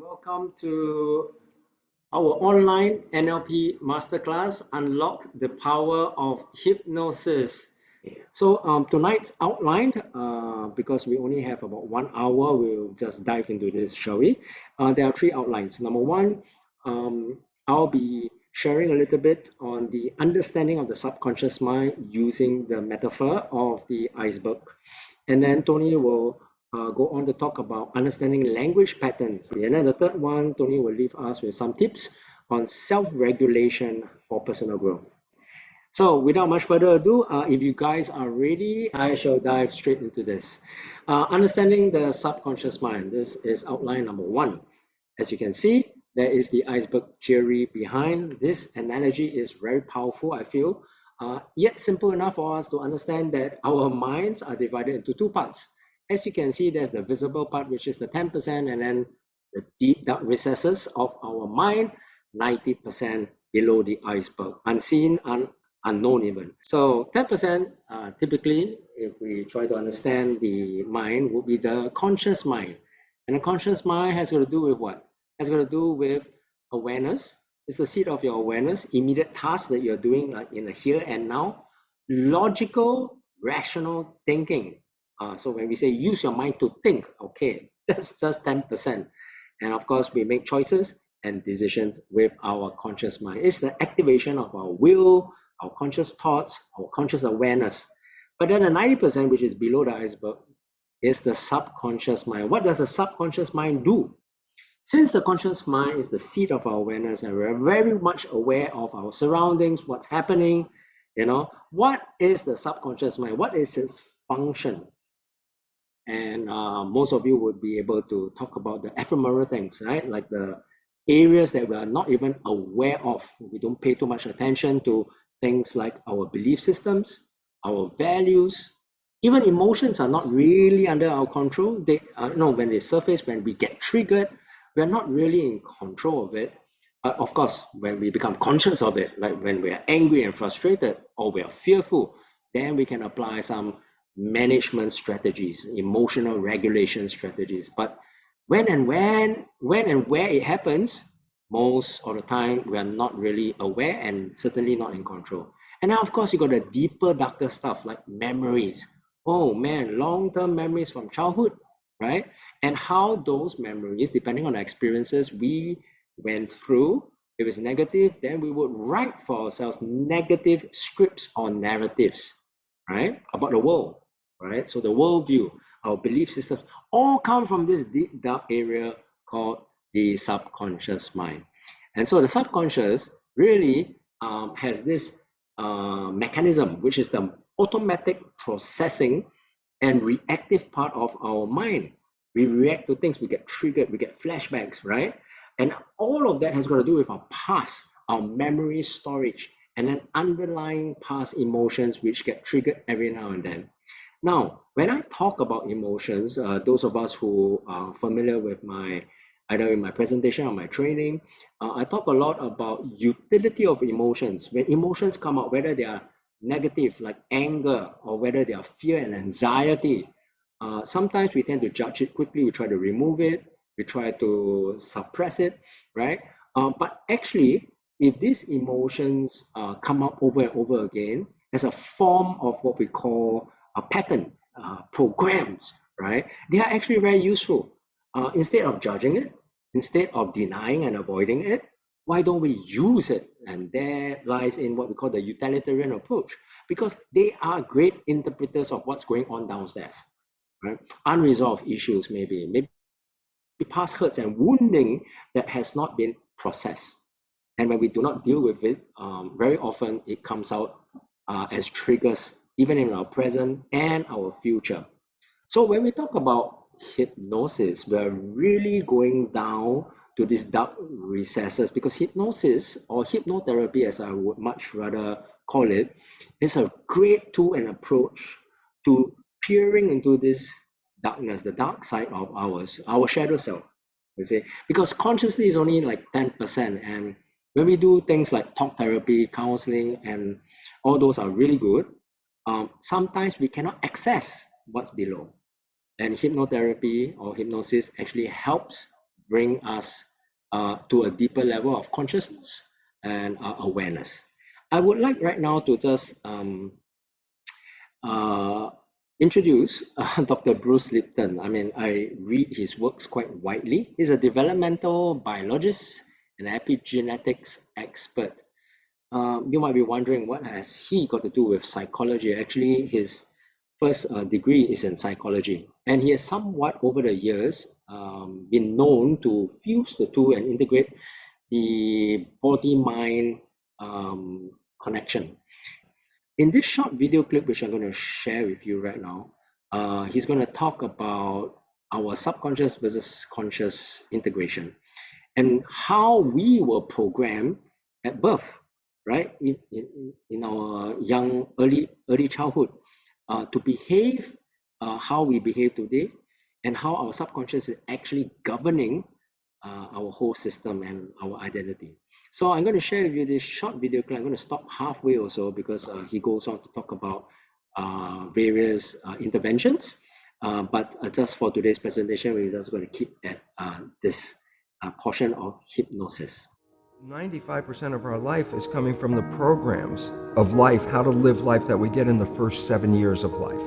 welcome to our online NLP Masterclass, Unlock the Power of Hypnosis. So tonight's outline, because we only have about 1 hour, we'll just dive into this, shall we? There are 3 outlines. Number 1, I'll be sharing a little bit on the understanding of the subconscious mind using the metaphor of the iceberg. And then Tony will go on to talk about understanding language patterns. And then the third one, Tony will leave us with some tips on self-regulation for personal growth. So without much further ado, if you guys are ready, I shall dive straight into this. Understanding the subconscious mind. This is outline number 1. As you can see, there is the iceberg theory behind. This analogy is very powerful, I feel, yet simple enough for us to understand that our minds are divided into 2 parts. As you can see, there's the visible part, which is the 10%, and then the deep dark recesses of our mind, 90% below the iceberg, unseen, unknown even. So 10%, typically, if we try to understand the mind, would be the conscious mind. And the conscious mind has got to do with what? Has got to do with awareness. It's the seat of your awareness, immediate tasks that you're doing in the here and now, logical, rational thinking. So when we say use your mind to think, okay, that's just 10%. And of course, we make choices and decisions with our conscious mind. It's the activation of our will, our conscious thoughts, our conscious awareness. But then the 90%, which is below the iceberg, is the subconscious mind. What does the subconscious mind do? Since the conscious mind is the seat of our awareness and we're very much aware of our surroundings, what's happening, what is the subconscious mind? What is its function? And most of you would be able to talk about the ephemeral things, right? Like the areas that we are not even aware of. We don't pay too much attention to things like our belief systems, our values, even emotions are not really under our control. They, when they surface, when we get triggered, we're not really in control of it. But of course, when we become conscious of it, like when we're angry and frustrated or we're fearful, then we can apply some management strategies, emotional regulation strategies. But when and where it happens, most of the time we are not really aware and certainly not in control. And now, of course, you got the deeper, darker stuff like memories. Oh man, long-term memories from childhood, right? And how those memories, depending on the experiences we went through, if it's negative, then we would write for ourselves negative scripts or narratives, right, about the world, right? So the worldview, our belief systems, all come from this deep, dark area called the subconscious mind. And so the subconscious really has this mechanism, which is the automatic processing and reactive part of our mind. We react to things, we get triggered, we get flashbacks, right? And all of that has got to do with our past, our memory storage, and then underlying past emotions which get triggered every now and then. Now, when I talk about emotions, those of us who are familiar with either in my presentation or my training, I talk a lot about utility of emotions. When emotions come out, whether they are negative like anger or whether they are fear and anxiety, sometimes we tend to judge it quickly. We try to remove it, we try to suppress it, right? But actually, if these emotions come up over and over again as a form of what we call a pattern, programs, right? They are actually very useful. Instead of judging it, instead of denying and avoiding it, why don't we use it? And there lies in what we call the utilitarian approach, because they are great interpreters of what's going on downstairs, right? Unresolved issues, maybe past hurts and wounding that has not been processed. And when we do not deal with it, very often it comes out as triggers, even in our present and our future. So when we talk about hypnosis, we're really going down to these dark recesses, because hypnosis, or hypnotherapy as I would much rather call it, is a great tool and approach to peering into this darkness, the dark side of ours, our shadow self, you see, because consciously is only like 10%. And when we do things like talk therapy, counseling, and all those are really good, sometimes we cannot access what's below. And hypnotherapy or hypnosis actually helps bring us to a deeper level of consciousness and awareness. I would like right now to just introduce Dr. Bruce Lipton. I mean, I read his works quite widely. He's a developmental biologist and epigenetics expert. You might be wondering, what has he got to do with psychology? Actually, his first degree is in psychology, and he has somewhat over the years been known to fuse the two and integrate the body-mind connection. In this short video clip, which I'm going to share with you right now, he's going to talk about our subconscious versus conscious integration and how we were programmed at birth, right? In our early childhood, to behave how we behave today, and how our subconscious is actually governing our whole system and our identity. So I'm going to share with you this short video clip. I'm going to stop halfway or so because he goes on to talk about various interventions. But just for today's presentation, we're just going to keep at this portion of hypnosis. 95% of our life is coming from the programs of life, how to live life that we get in the first 7 years of life.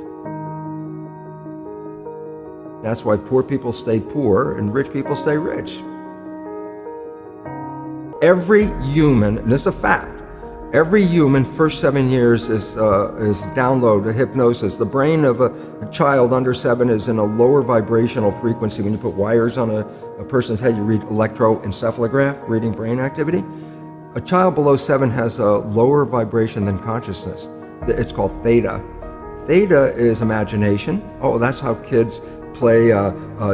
That's why poor people stay poor and rich people stay rich. Every human, and this is a fact, every human first 7 years is download a hypnosis. The brain of a child under 7 is in a lower vibrational frequency. When you put wires on a person's head, you read electroencephalograph, reading brain activity. A child below 7 has a lower vibration than consciousness. It's called theta. Theta is imagination. Oh, that's how kids play a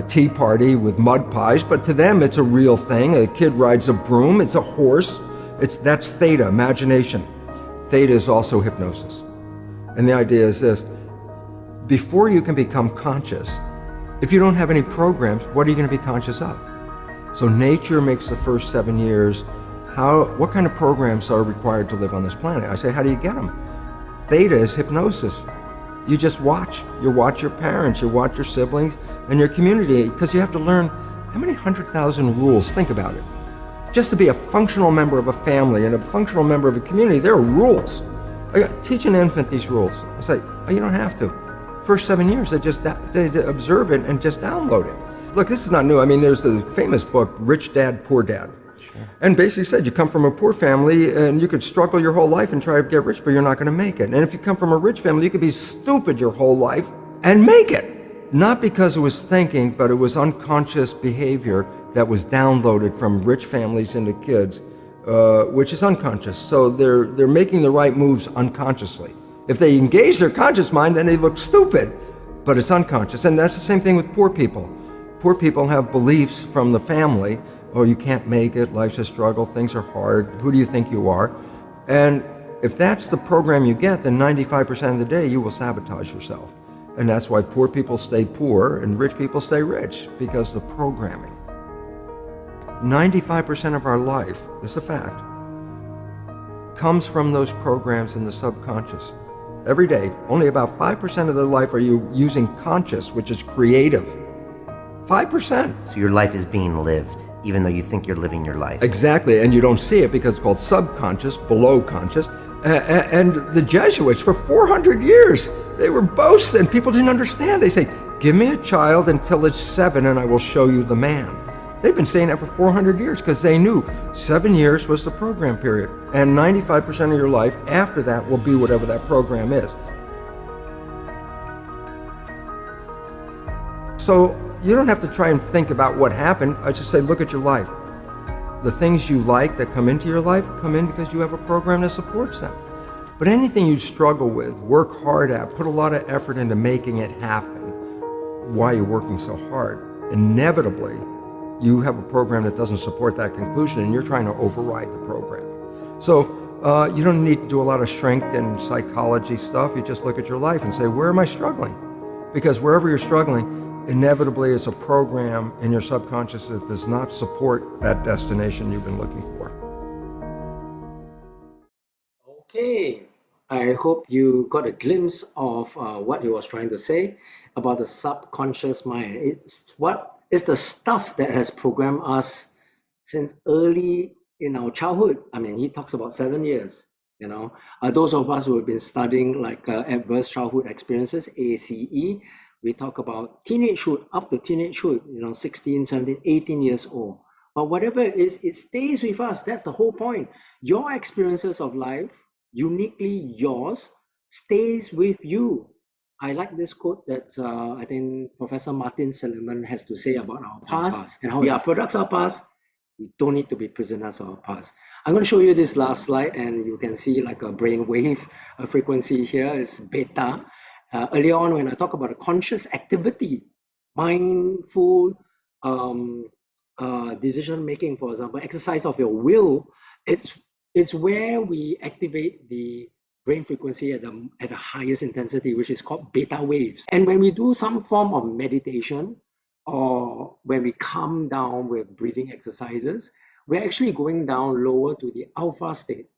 tea party with mud pies, but to them it's a real thing. A kid rides a broom, it's a horse. That's theta, imagination. Theta is also hypnosis. And the idea is this: before you can become conscious, if you don't have any programs, what are you going to be conscious of? So nature makes the first 7 years. What kind of programs are required to live on this planet? I say, how do you get them? Theta is hypnosis. You just watch. You watch your parents, you watch your siblings, and your community, because you have to learn how many 100,000 rules. Think about it. Just to be a functional member of a family and a functional member of a community, there are rules. Teach an infant these rules. I say, oh, you don't have to. First 7 years, they observe it and just download it. Look, this is not new. I mean, there's the famous book, Rich Dad, Poor Dad. Sure. And basically said you come from a poor family and you could struggle your whole life and try to get rich, but you're not going to make it. And if you come from a rich family, you could be stupid your whole life and make it. Not because it was thinking, but it was unconscious behavior that was downloaded from rich families into kids, which is unconscious. So they're making the right moves unconsciously. If they engage their conscious mind, then they look stupid, but it's unconscious. And that's the same thing with poor people. Poor people have beliefs from the family. Oh, you can't make it, life's a struggle, things are hard, who do you think you are? And if that's the program you get, then 95% of the day you will sabotage yourself. And that's why poor people stay poor and rich people stay rich, because the programming. 95% of our life, this is a fact, comes from those programs in the subconscious. Every day, only about 5% of their life are you using conscious, which is creative. 5%. So your life is being lived, even though you think you're living your life. Exactly, and you don't see it because it's called subconscious, below conscious. And the Jesuits, for 400 years, they were boasting. People didn't understand. They say, give me a child until it's 7 and I will show you the man. They've been saying that for 400 years because they knew 7 years was the program period. And 95% of your life after that will be whatever that program is. So you don't have to try and think about what happened. I just say, look at your life. The things you like that come into your life come in because you have a program that supports them. But anything you struggle with, work hard at, put a lot of effort into making it happen, why you're working so hard, inevitably, you have a program that doesn't support that conclusion and you're trying to override the program. So you don't need to do a lot of shrink and psychology stuff. You just look at your life and say, where am I struggling? Because wherever you're struggling, inevitably it's a program in your subconscious that does not support that destination you've been looking for. Okay, I hope you got a glimpse of what he was trying to say about the subconscious mind. It's what It's the stuff that has programmed us since early in our childhood. I mean, he talks about 7 years, you know. Those of us who have been studying like adverse childhood experiences, ACE, we talk about teenagehood, up to teenagehood, you know, 16, 17, 18 years old. But whatever it is, it stays with us. That's the whole point. Your experiences of life, uniquely yours, stays with you. I like this quote that I think Professor Martin Seligman has to say about our past and how we are products of our past. We don't need to be prisoners of our past. I'm going to show you this last slide, and you can see like a brain wave frequency here is beta. Earlier on, when I talk about a conscious activity, mindful decision making, for example, exercise of your will, it's where we activate the brain frequency at the highest intensity, which is called beta waves. And when we do some form of meditation, or when we calm down with breathing exercises, we're actually going down lower to the alpha state.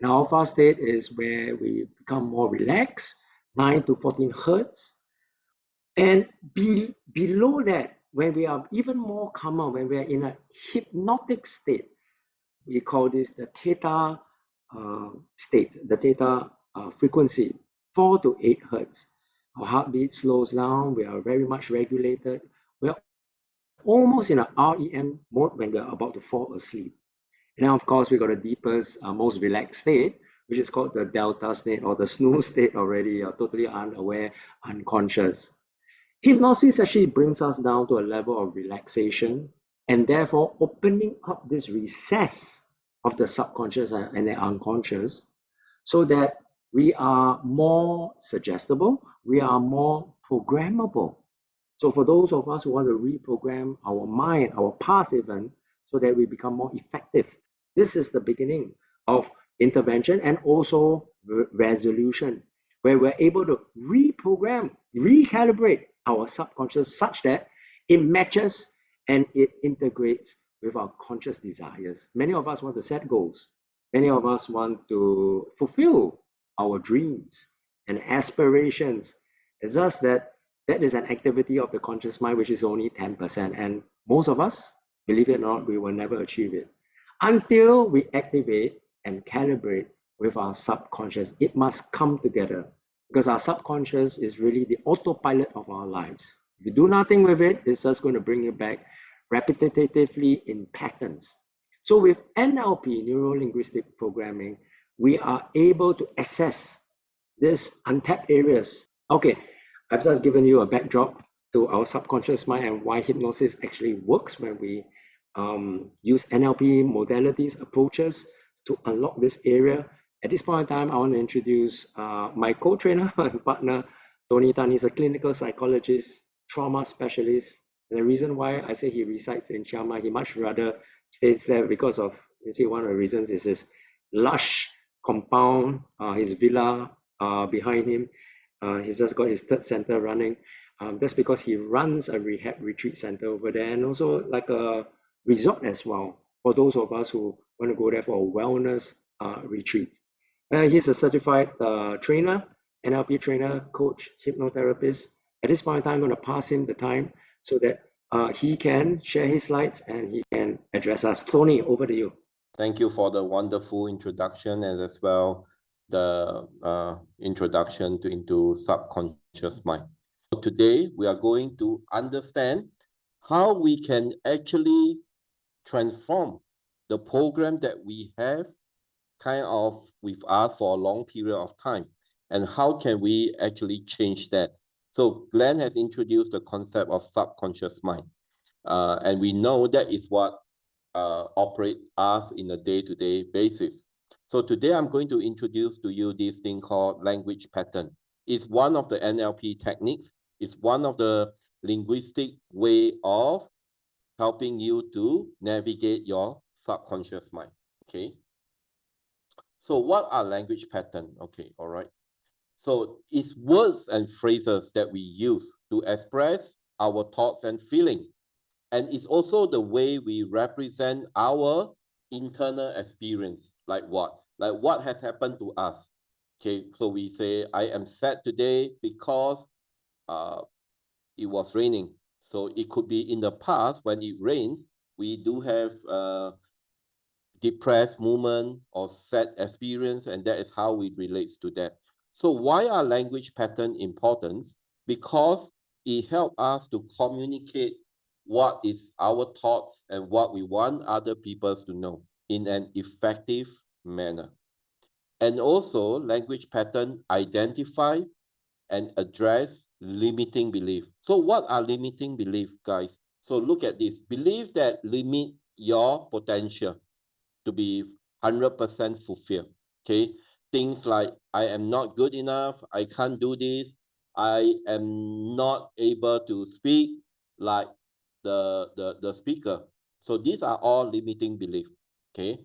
And alpha state is where we become more relaxed, 9 to 14 hertz. And below that, when we are even more calmer, when we are in a hypnotic state, we call this the theta state, the theta frequency, 4 to 8 hertz. Our heartbeat slows down, we are very much regulated. We're almost in a REM mode when we're about to fall asleep. And then, of course, we got the deepest, most relaxed state, which is called the delta state or the snooze state already. You're totally unaware, unconscious. Hypnosis actually brings us down to a level of relaxation and therefore opening up this recess of the subconscious and the unconscious so that we are more suggestible, we are more programmable. So for those of us who want to reprogram our mind, our past even, so that we become more effective, this is the beginning of intervention and also resolution, where we're able to reprogram, recalibrate our subconscious such that it matches and it integrates with our conscious desires. Many of us want to set goals. Many of us want to fulfill our dreams and aspirations. It's just that is an activity of the conscious mind, which is only 10%. And most of us, believe it or not, we will never achieve it until we activate and calibrate with our subconscious. It must come together because our subconscious is really the autopilot of our lives. If you do nothing with it, it's just going to bring you back repetitively in patterns. So with NLP, neuro-linguistic programming, we are able to assess these untapped areas. Okay, I've just given you a backdrop to our subconscious mind and why hypnosis actually works when we use NLP modalities, approaches to unlock this area. At this point in time, I want to introduce my co-trainer and partner, Tony Tan. He's a clinical psychologist, trauma specialist. And the reason why I say he resides in Chiang Mai, he much rather stays there because of, you see, one of the reasons is his lush compound, his villa behind him. He's just got his third center running. That's because he runs a rehab retreat center over there and also like a resort as well for those of us who want to go there for a wellness retreat. He's a certified trainer, NLP trainer, coach, hypnotherapist. At this point in time, I'm going to pass him the time so that he can share his slides and he can address us. Tony, over to you. Thank you for the wonderful introduction and as well the introduction into subconscious mind. Today, we are going to understand how we can actually transform the program that we have kind of with us for a long period of time, and how can we actually change that. So Glenn has introduced the concept of subconscious mind, and we know that is what operate us in a day-to-day basis. So today I'm going to introduce to you this thing called language pattern. It's one of the NLP techniques. It's one of the linguistic way of helping you to navigate your subconscious mind. Okay. So what are language pattern? Okay, all right. So it's words and phrases that we use to express our thoughts and feelings. And it's also the way we represent our internal experience. Like what? Like what has happened to us. Okay, so we say, I am sad today because it was raining. So it could be in the past when it rains, we do have depressed moment or sad experience, and that is how it relates to that. So why are language pattern important? Because it helps us to communicate what is our thoughts and what we want other people to know in an effective manner. And also language pattern identify and address limiting belief. So what are limiting belief, guys? So look at this. Belief that limit your potential to be 100% fulfilled. Okay, things like I am not good enough, I can't do this, I am not able to speak like the speaker. So these are all limiting beliefs. Okay,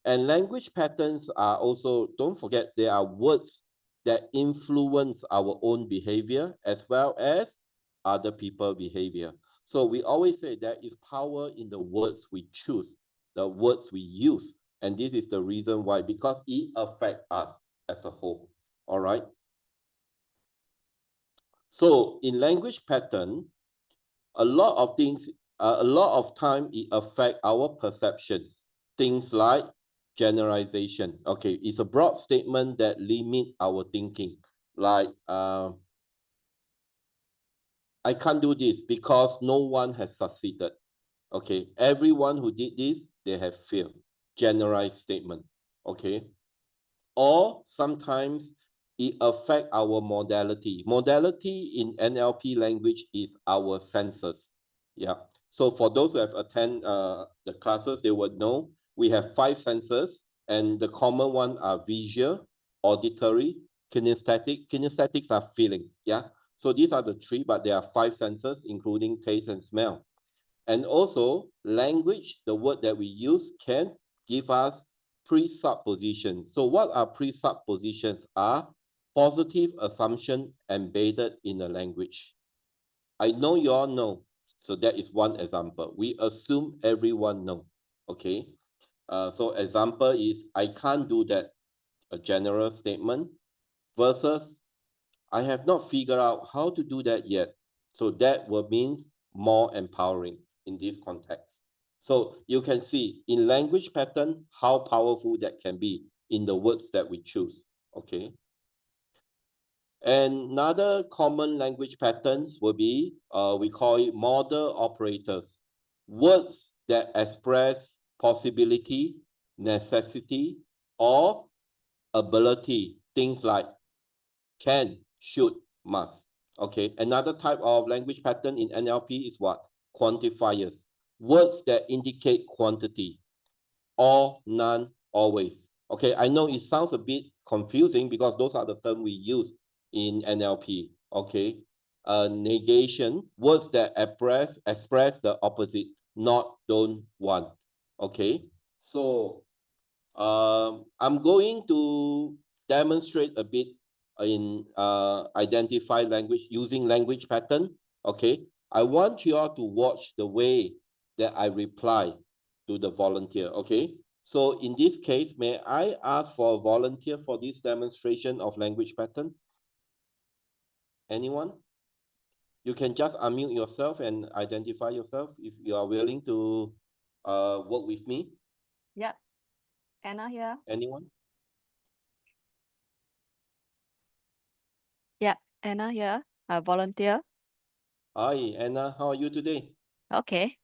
and language patterns are also, don't forget, there are words that influence our own behavior as well as other people's behavior. So we always say there is power in the words we choose, the words we use. And this is the reason why, because it affects us as a whole. All right. So in language pattern, a lot of things, a lot of time it affects our perceptions. Things like generalization. Okay, it's a broad statement that limit our thinking. Like, I can't do this because no one has succeeded. Okay, everyone who did this, they have failed. Generalized statement. Okay, or sometimes it affects our modality. Modality in NLP language is our senses. Yeah. So for those who have attended the classes, they would know we have 5 senses, and the common ones are visual, auditory, kinesthetic. Kinesthetics are feelings. Yeah. So these are the 3, but there are 5 senses, including taste and smell. And also language, the word that we use can give us presuppositions. So what are presuppositions? Are positive assumption embedded in the language. I know you all know. So that is one example. We assume everyone know. Okay. So example is I can't do that, a general statement, versus I have not figured out how to do that yet. So that will mean more empowering in this context. So you can see in language pattern how powerful that can be in the words that we choose. Okay. And another common language patterns will be, we call it model operators. Words that express possibility, necessity, or ability. Things like can, should, must. Okay, another type of language pattern in NLP is what? Quantifiers. Words that indicate quantity. All, none, always. Okay, I know it sounds a bit confusing because those are the terms we use in NLP. Okay, negation, words that express the opposite, not, don't, want. Okay, so I'm going to demonstrate a bit in identify language using language pattern. Okay, I want you all to watch the way that I reply to the volunteer. Okay, so in this case, may I ask for a volunteer for this demonstration of language pattern? Anyone? You can just unmute yourself and identify yourself if you are willing to work with me. Yep. Anna here. Anyone? Yeah, Anna here. A volunteer. Hi, Anna. How are you today? Okay.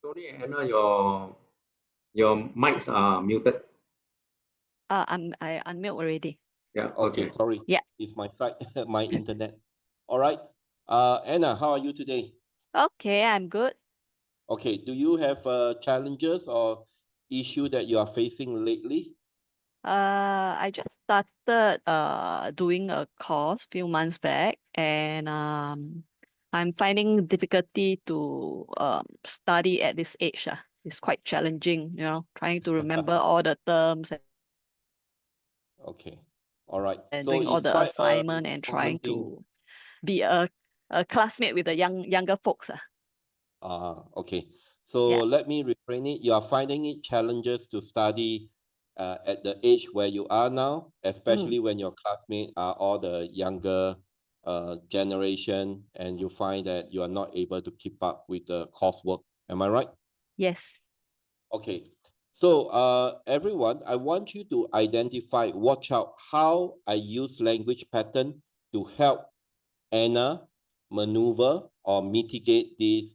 Sorry, Anna, your mics are muted. I unmute already. Yeah. Okay, Okay. sorry. Yeah. It's my side, my internet. All right. Anna, how are you today? Okay, I'm good. Okay, do you have challenges or issue that you are facing lately? I just started doing a course few months back, and I'm finding difficulty to study at this age. It's quite challenging, trying to remember all the terms Okay. All right. and So doing all it's the quite a assignment and common trying thing. to be a classmate with the younger folks. Okay. So Yeah. let me reframe it. You are finding it challenges to study at the age where you are now, especially when your classmates are all the younger generation, and you find that you are not able to keep up with the coursework. Am I right? Yes. Okay. So everyone, I want you to identify, watch out how I use language pattern to help Anna maneuver or mitigate these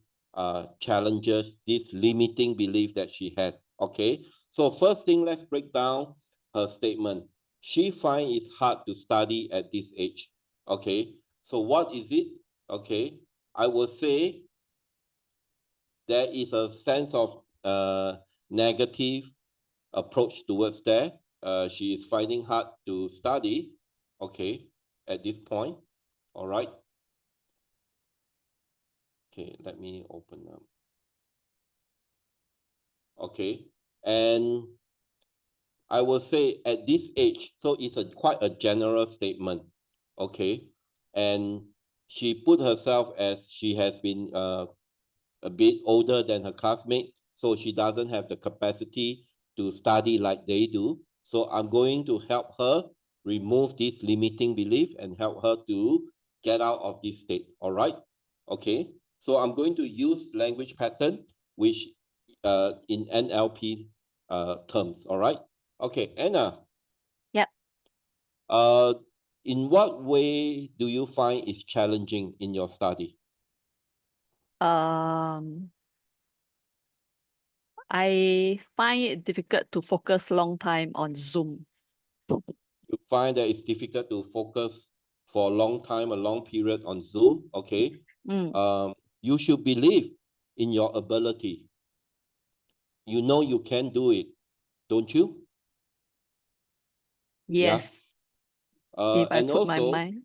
challenges, this limiting belief that she has. Okay. So first thing, let's break down her statement. She finds it hard to study at this age. Okay. So what is it? Okay. I will say there is a sense of negative approach towards that. She is finding hard to study. Okay. At this point. All right. Okay, let me open up. Okay, and I will say at this age, so it's quite a general statement. Okay, and she put herself as she has been a bit older than her classmate, so she doesn't have the capacity to study like they do. So I'm going to help her remove this limiting belief and help her to get out of this state. All right. Okay. So I'm going to use language pattern, which in NLP terms. All right. Okay, Anna. Yep. In what way do you find it's challenging in your study? I find it difficult to focus long time on Zoom. You find that it's difficult to focus for a long time, a long period on Zoom. Okay. You should believe in your ability. You know you can do it, don't you? Yes. Yeah. If I And put my also, mind.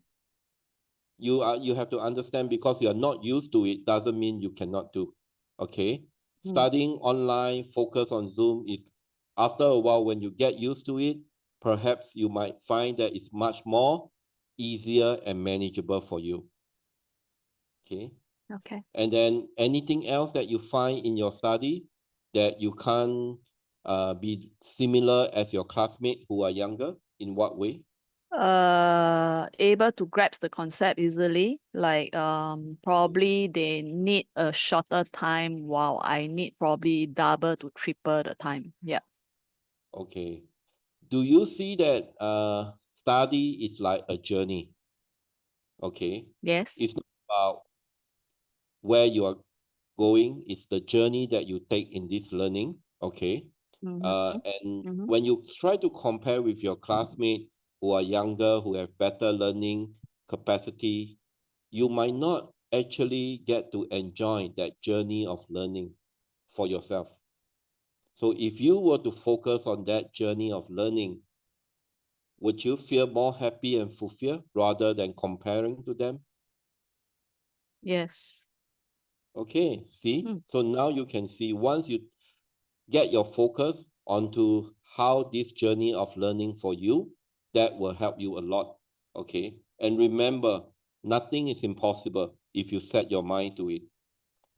you have to understand, because you are not used to it doesn't mean you cannot do. Okay. Studying online, focus on Zoom, is after a while, when you get used to it, perhaps you might find that it's much more easier and manageable for you. Okay. Okay. And then anything else that you find in your study that you can't be similar as your classmates who are younger? In what way? Able to grasp the concept easily. Like probably they need a shorter time while I need probably double to triple the time. Yeah. Okay. Do you see that study is like a journey? Okay. Yes. It's not about where you are going, it's the journey that you take in this learning. Okay. And when you try to compare with your classmates who are younger, who have better learning capacity, you might not actually get to enjoy that journey of learning for yourself. So if you were to focus on that journey of learning, would you feel more happy and fulfilled rather than comparing to them? Yes. Okay, see? So now you can see, once you get your focus onto how this journey of learning for you, that will help you a lot. Okay. And remember, nothing is impossible if you set your mind to it.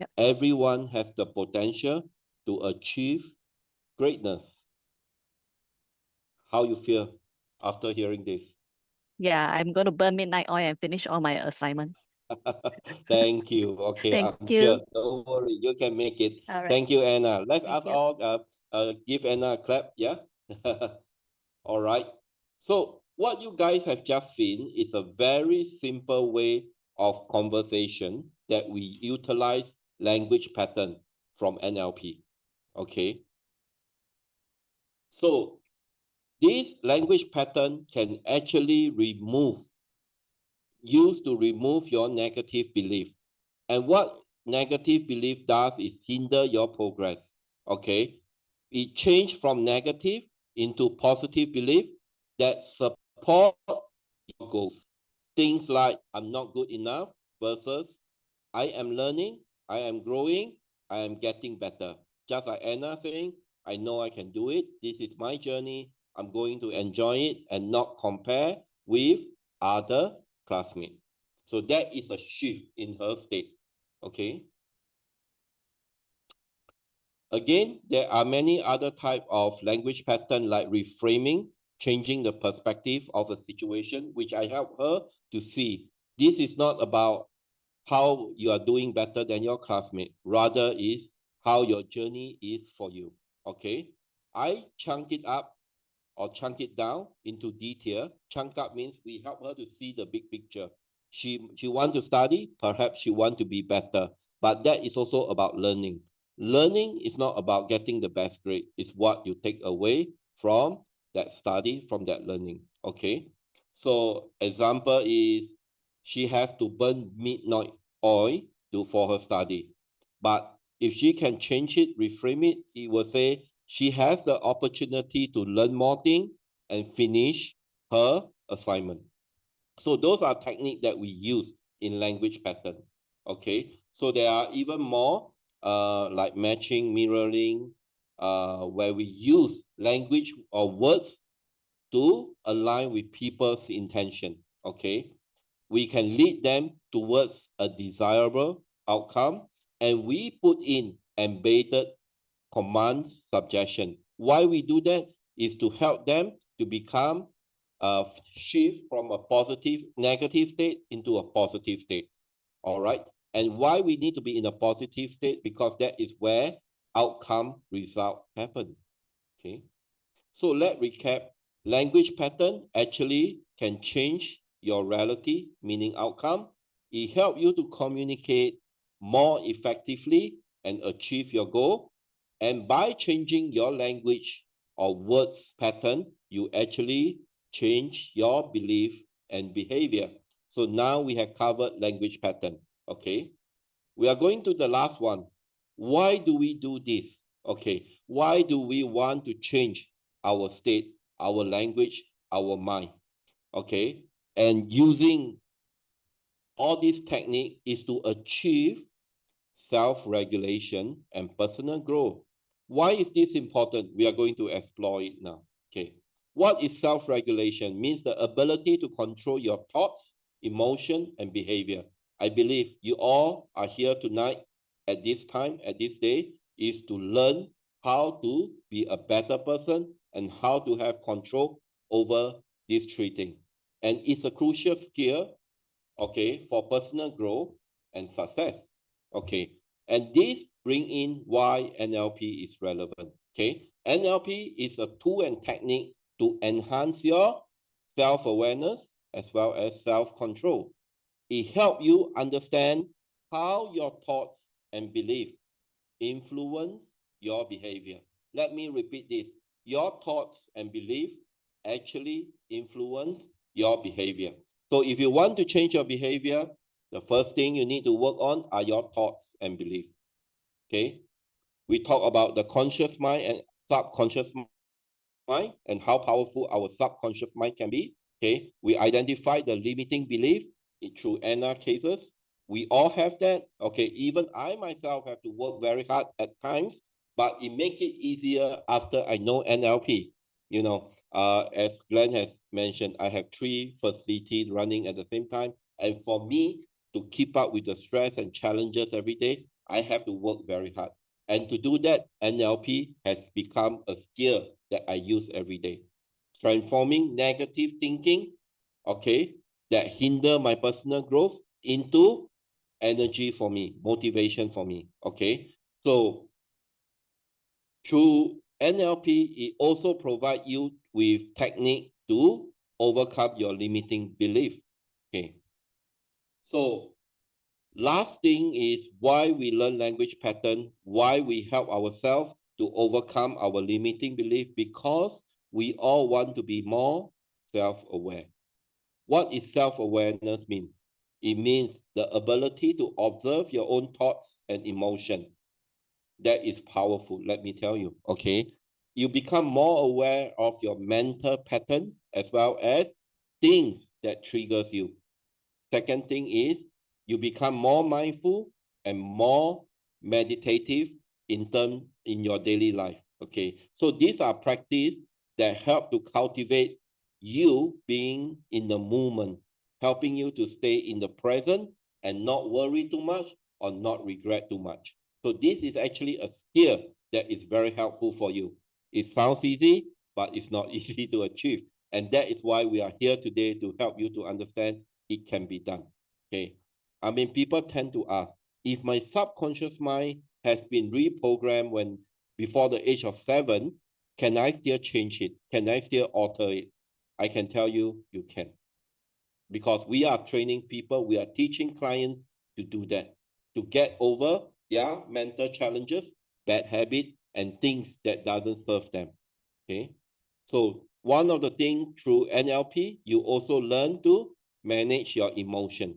Yep. Everyone has the potential to achieve greatness. How you feel after hearing this? Yeah, I'm going to burn midnight oil and finish all my assignments. Thank you. Okay, Thank I'm you. sure. Don't worry, you can make it. All right. Thank you, Anna. Let us you. all give Anna a clap. Yeah. All right. So what you guys have just seen is a very simple way of conversation that we utilize language pattern from NLP. Okay. So this language pattern can actually used to remove your negative belief. And what negative belief does is hinder your progress. Okay. It changed from negative into positive belief that support your goals. Things like I'm not good enough versus I am learning, I am growing, I am getting better. Just like Anna saying, I know I can do it. This is my journey. I'm going to enjoy it and not compare with other classmates. So that is a shift in her state. Okay. Again, there are many other type of language pattern like reframing, changing the perspective of a situation, which I help her to see. This is not about how you are doing better than your classmate, rather is how your journey is for you, okay? I chunk it up or chunk it down into detail. Chunk up means we help her to see the big picture. She want to study, perhaps she want to be better, but that is also about learning. Learning is not about getting the best grade. It's what you take away from that study, from that learning, okay? So example is she has to burn midnight oil for her study. But if she can change it, reframe it, it will say she has the opportunity to learn more things and finish her assignment. So those are techniques that we use in language pattern, okay? So there are even more like matching, mirroring, where we use language or words to align with people's intention, okay? We can lead them towards a desirable outcome, and we put in embedded command suggestion. Why we do that is to help them to become shift from a negative state into a positive state. All right. And why we need to be in a positive state? Because that is where outcome result happen. Okay. So let's recap. Language pattern actually can change your reality, meaning outcome. It helps you to communicate more effectively and achieve your goal. And by changing your language or words pattern, you actually change your belief and behavior. So now we have covered language pattern, okay? We are going to the last one. Why do we do this? Okay, why do we want to change our state, our language, our mind? Okay, and using all this technique is to achieve self-regulation and personal growth. Why is this important? We are going to explore it now. Okay, what is self-regulation? Means the ability to control your thoughts, emotion, and behavior. I believe you all are here tonight at this time, at this day, is to learn how to be a better person and how to have control over these three things. And it's a crucial skill, okay, for personal growth and success. Okay, and this bring in why NLP is relevant. Okay, NLP is a tool and technique to enhance your self-awareness as well as self-control. It helps you understand how your thoughts and beliefs influence your behavior. Let me repeat this. Your thoughts and beliefs actually influence your behavior. So if you want to change your behavior, the first thing you need to work on are your thoughts and beliefs. Okay? We talk about the conscious mind and subconscious mind and how powerful our subconscious mind can be. Okay? We identify the limiting belief through NR cases. We all have that. Okay, even I myself have to work very hard at times, but it makes it easier after I know NLP. You know, as Glenn has mentioned, I have 3 facilities running at the same time. And for me to keep up with the stress and challenges every day, I have to work very hard. And to do that, NLP has become a skill that I use every day. Transforming negative thinking, okay, that hinder my personal growth into energy for me, motivation for me, okay? So through NLP, it also provides you with technique to overcome your limiting belief, okay? So last thing is why we learn language pattern, why we help ourselves to overcome our limiting belief, because we all want to be more self-aware. What is self-awareness mean? It means the ability to observe your own thoughts and emotion. That is powerful, let me tell you, okay? You become more aware of your mental patterns as well as things that triggers you. Second thing is you become more mindful and more meditative in your daily life, okay? So these are practices that help to cultivate you being in the moment, helping you to stay in the present and not worry too much or not regret too much. So this is actually a skill that is very helpful for you. It sounds easy, but it's not easy to achieve. And that is why we are here today, to help you to understand it can be done. Okay. I mean, people tend to ask, if my subconscious mind has been reprogrammed when before the age of 7, can I still change it? Can I still alter it? I can tell you, you can. Because we are training people, we are teaching clients to do that, to get over their mental challenges, bad habits, and things that doesn't serve them. Okay. So one of the things through NLP, you also learn to manage your emotion.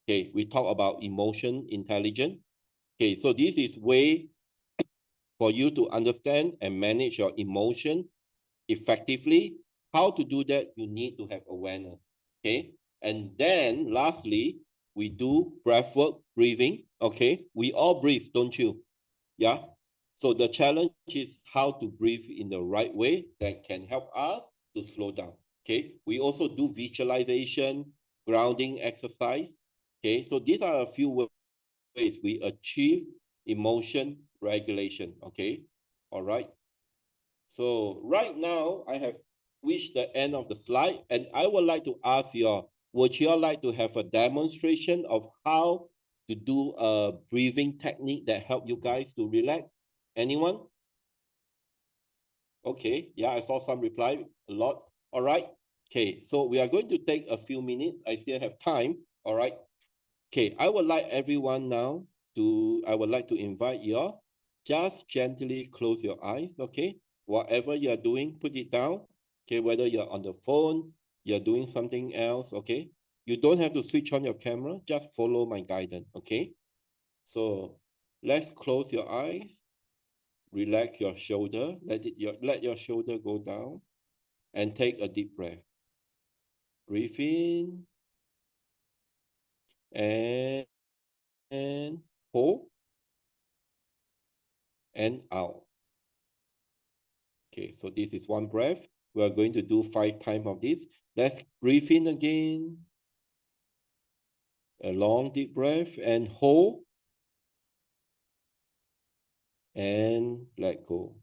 Okay, we talk about emotion intelligence. Okay, so this is way for you to understand and manage your emotion effectively. How to do that, you need to have awareness. Okay, and then lastly, we do breath work, breathing. Okay, we all breathe, don't you? Yeah. So the challenge is how to breathe in the right way that can help us to slow down. Okay. We also do visualization, grounding exercise. Okay. So these are a few ways we achieve emotion regulation. Okay. All right. So right now I have reached the end of the slide, and I would like to ask you, would you all like to have a demonstration of how to do a breathing technique that help you guys to relax? Anyone? Okay, yeah, I saw some reply, a lot. All right. Okay, so we are going to take a few minutes. I still have time. All right. Okay, I would like everyone now I would like to invite you all, just gently close your eyes, okay? Whatever you're doing, put it down. Okay, whether you're on the phone, you're doing something else, okay? You don't have to switch on your camera, just follow my guidance, okay? So let's close your eyes, relax your shoulder, let your shoulder go down, and take a deep breath. Breathe in and hold and out. Okay, so this is one breath. We are going to do 5 times of this. Let's breathe in again. A long deep breath and hold and let go.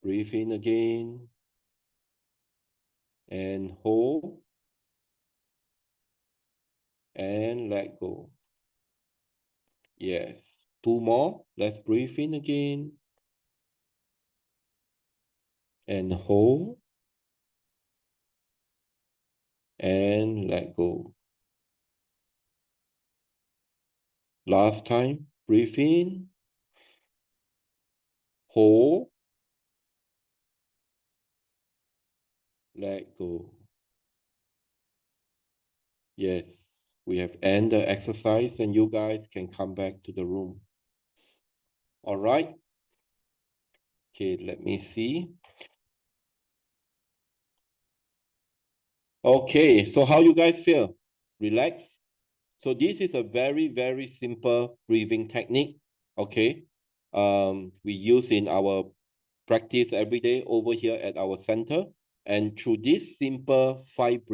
Breathe in again and hold and let go. Yes. 2 more. Let's breathe in again and hold and let go. Last time. Breathe in, hold, let go. Yes, we have ended the exercise and you guys can come back to the room. All right. Okay, let me see. Okay, so how you guys feel? Relax? So this is a very, very simple breathing technique. Okay. We use in our practice every day over here at our center. And through this simple 5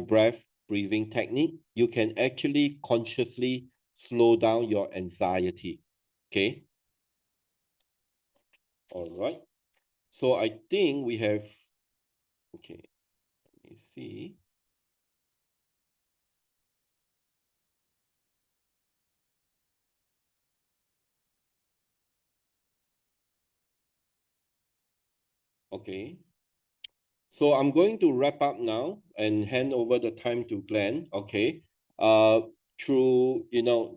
breath breathing technique, you can actually consciously slow down your anxiety. Okay. All right. So I think we have, okay, let me see. Okay. So I'm going to wrap up now and hand over the time to Glenn. Okay. Through,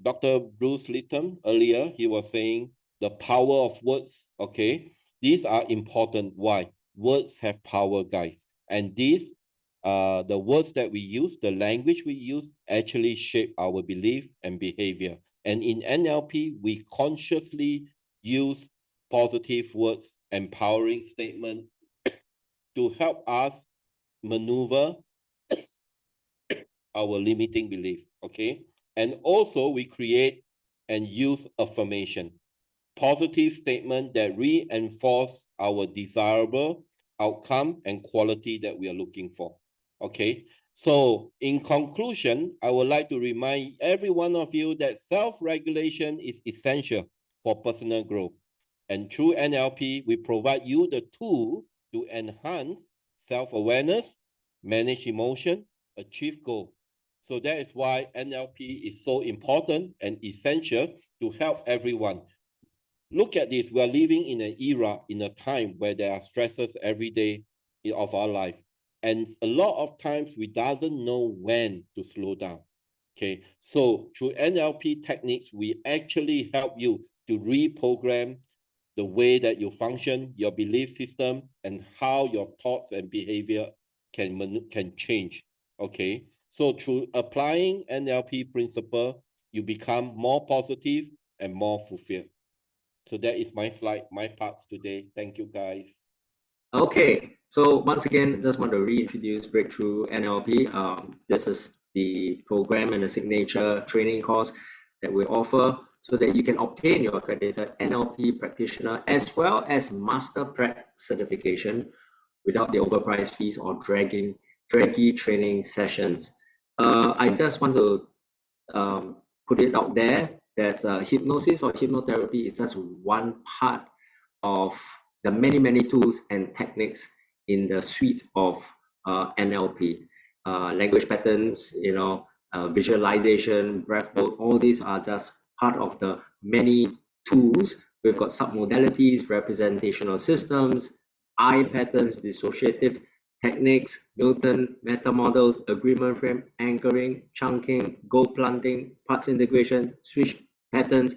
Dr. Bruce Lipton earlier, he was saying the power of words. Okay. These are important. Why? Words have power, guys. And these, the words that we use, the language we use, actually shape our belief and behavior. And in NLP, we consciously use positive words, empowering statements, to help us maneuver our limiting belief, okay? And also we create and use affirmation, positive statement that reinforce our desirable outcome and quality that we are looking for, okay? So in conclusion, I would like to remind every one of you that self-regulation is essential for personal growth. And through NLP, we provide you the tool to enhance self-awareness, manage emotion, achieve goal. So that is why NLP is so important and essential to help everyone. Look at this, we are living in an era, in a time where there are stresses every day of our life. And a lot of times we doesn't know when to slow down. Okay, so through NLP techniques, we actually help you to reprogram the way that you function, your belief system, and how your thoughts and behavior can change. Okay, so through applying NLP principle, you become more positive and more fulfilled. So that is my slide, my parts today. Thank you, guys. Okay, so once again, just want to reintroduce Breakthrough NLP. This is the program and the signature training course that we offer so that you can obtain your accredited NLP practitioner as well as Master Prac certification without the overpriced fees or draggy training sessions. I just want to put it out there that hypnosis or hypnotherapy is just one part of the many tools and techniques in the suite of NLP. Language patterns, visualization, breath work, all these are just part of the many tools. We've got submodalities, representational systems, eye patterns, dissociative techniques, Milton meta models, agreement frame, anchoring, chunking, goal planting, parts integration, switch patterns.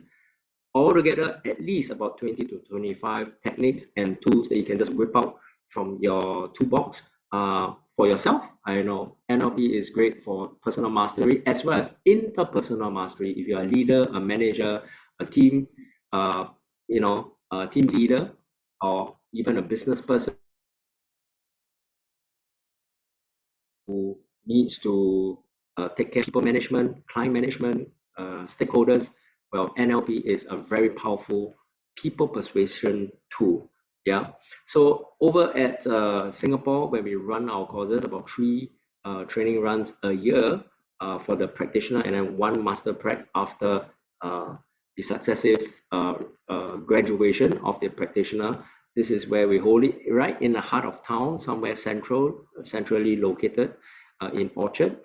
Altogether, at least about 20 to 25 techniques and tools that you can just whip out from your toolbox for yourself. I know NLP is great for personal mastery as well as interpersonal mastery. If you're a leader, a manager, a team, a team leader, or even a business person who needs to take care of people management, client management, stakeholders, well, NLP is a very powerful people persuasion tool. Yeah. So over at Singapore, when we run our courses, about 3 training runs a year for the practitioner and then 1 master prac after the successive graduation of the practitioner. This is where we hold it right in the heart of town, somewhere centrally located in Orchard.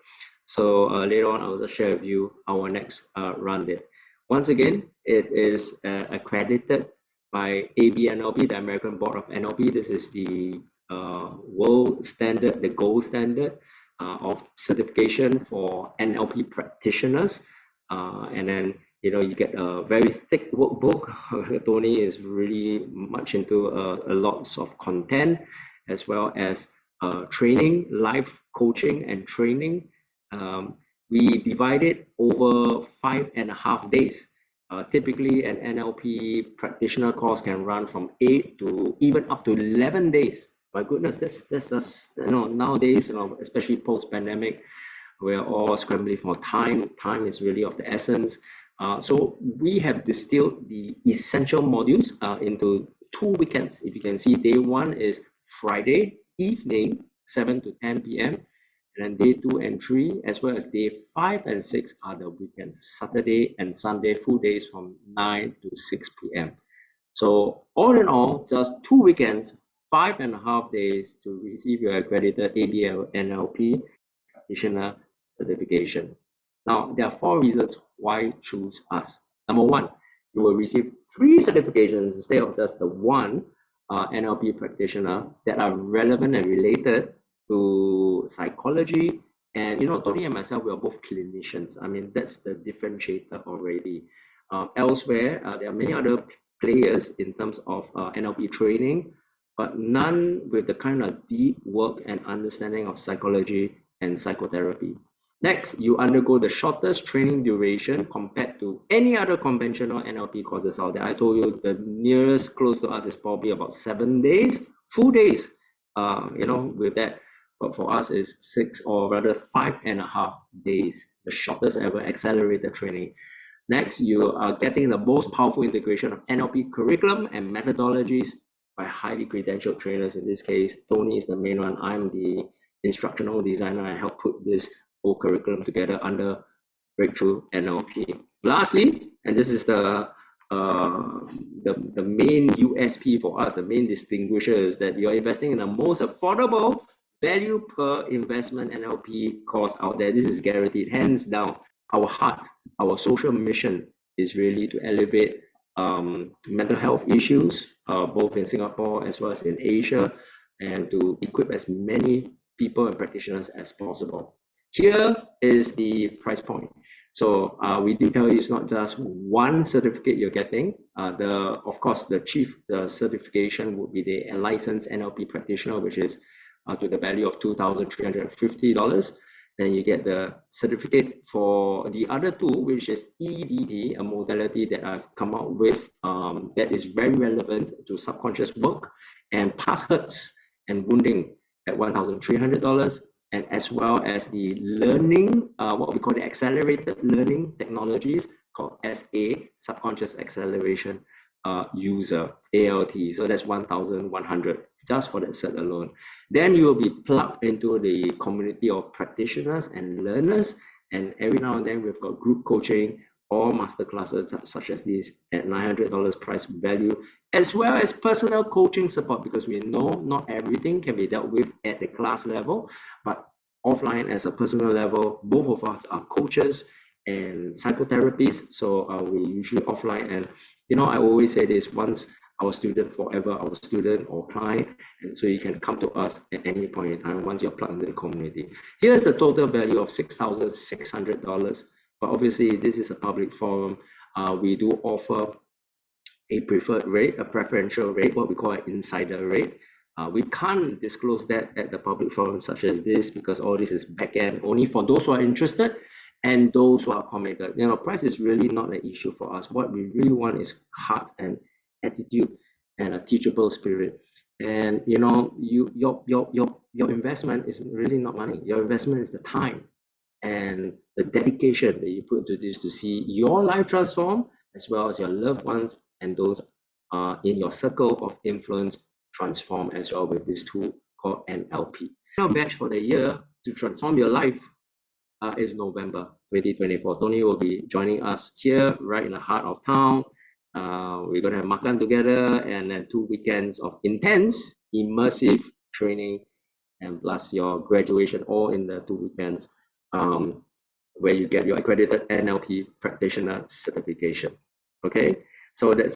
So later on, I'll just share with you our next run there. Once again, it is accredited by ABNLP, the American Board of NLP. This is the world standard, the gold standard of certification for NLP practitioners. And then you get a very thick workbook. Tony is really much into a lots of content, as well as training, live coaching and training. We divide it over 5.5 days. Typically, an NLP practitioner course can run from 8 to even up to 11 days. My goodness, that's nowadays, especially post-pandemic, we're all scrambling for time. Time is really of the essence. So we have distilled the essential modules into 2 weekends. If you can see, day 1 is Friday evening, 7 to 10 p.m. And then day 2 and 3, as well as day 5 and 6 are the weekends, Saturday and Sunday, full days from 9 to 6 p.m. So all in all, just 2 weekends, 5.5 days to receive your accredited ABNLP practitioner certification. Now, there are 4 reasons why choose us. Number 1, you will receive 3 certifications instead of just the 1 NLP practitioner that are relevant and related to psychology. And Tony and myself, we are both clinicians. I mean, that's the differentiator already. Elsewhere, there are many other players in terms of NLP training, but none with the kind of deep work and understanding of psychology and psychotherapy. Next, you undergo the shortest training duration compared to any other conventional NLP courses out there. I told you the nearest close to us is probably about 7 days, full days, with that. But for us is 6 or rather 5.5 days, the shortest ever accelerated training. Next, you are getting the most powerful integration of NLP curriculum and methodologies by highly credentialed trainers. In this case, Tony is the main one. I'm the instructional designer. I helped put this whole curriculum together under Breakthrough NLP. Lastly, and this is the main USP for us, the main distinguisher, is that you're investing in the most affordable value per investment NLP course out there. This is guaranteed, hands down. Our heart, our social mission is really to elevate mental health issues, both in Singapore as well as in Asia, and to equip as many people and practitioners as possible. Here is the price point. So we did tell you it's not just one certificate you're getting. Of course, the chief certification would be the licensed NLP practitioner, which is to the value of $2,350. Then you get the certificate for the other two, which is EDD, a modality that I've come up with that is very relevant to subconscious work, and past hurts and wounding at $1,300. And as well as the learning, what we call the accelerated learning technologies, called SA, Subconscious Acceleration User, ALT. So that's 1,100 just for that cert alone. Then you will be plugged into the community of practitioners and learners. And every now and then we've got group coaching or masterclasses such as these at $900 price value, as well as personal coaching support, because we know not everything can be dealt with at the class level, but offline as a personal level. Both of us are coaches and psychotherapists, so we usually offline. And I always say this: once our student, forever our student or client. And so you can come to us at any point in time once you're plugged into the community. Here's the total value of $6,600. But obviously, this is a public forum. We do offer a preferred rate, a preferential rate, what we call an insider rate. We can't disclose that at the public forum such as this, because all this is back end only for those who are interested and those who are committed. Price is really not an issue for us. What we really want is heart and attitude and a teachable spirit. And your investment is really not money. Your investment is the time and the dedication that you put into this to see your life transform, as well as your loved ones and those in your circle of influence transform as well with this tool called NLP. Our batch for the year to transform your life is November 2024. Tony will be joining us here right in the heart of town. We're going to have makan together, and then 2 weekends of intense, immersive training, and plus your graduation all in the 2 weekends, where you get your accredited NLP practitioner certification. Okay, so that's